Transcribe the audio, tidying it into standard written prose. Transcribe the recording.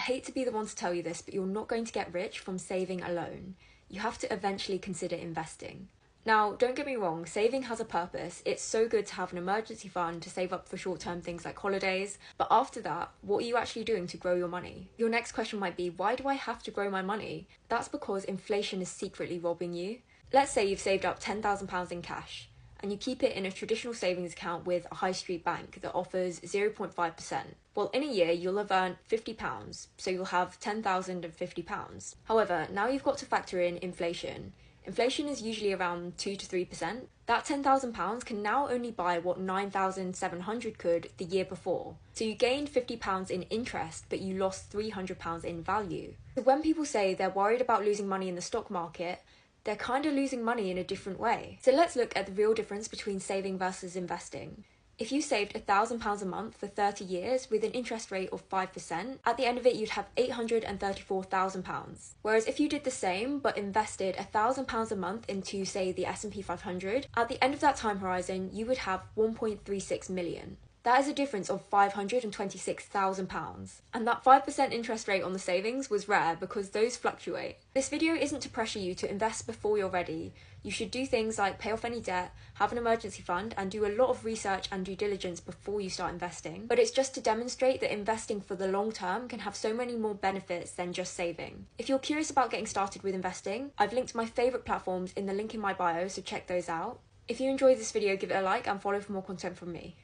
hate to be the one to tell you this, but you're not going to get rich from saving alone. You have to eventually consider investing. Now, don't get me wrong, saving has a purpose. It's so good to have an emergency fund to save up for short-term things like holidays. But after that, what are you actually doing to grow your money? Your next question might be, why do I have to grow my money? That's because inflation is secretly robbing you. Let's say you've saved up £10,000 in cash, and you keep it in a traditional savings account with a high street bank that offers 0.5%. Well, in a year, you'll have earned £50, so you'll have £10,050. However, now you've got to factor in inflation. Inflation is usually around 2 to 3%. That £10,000 can now only buy what £9,700 could the year before. So you gained £50 in interest, but you lost £300 in value. So when people say they're worried about losing money in the stock market, they're kind of losing money in a different way. So let's look at the real difference between saving versus investing. If you saved £1,000 a month for 30 years with an interest rate of 5%, at the end of it you'd have £834,000. Whereas if you did the same but invested £1,000 a month into, say, the S&P 500, at the end of that time horizon you would have 1.36 million. That is a difference of £526,000. And that 5% interest rate on the savings was rare because those fluctuate. This video isn't to pressure you to invest before you're ready. You should do things like pay off any debt, have an emergency fund, and do a lot of research and due diligence before you start investing. But it's just to demonstrate that investing for the long term can have so many more benefits than just saving. If you're curious about getting started with investing, I've linked my favourite platforms in the link in my bio, so check those out. If you enjoyed this video, give it a like and follow for more content from me.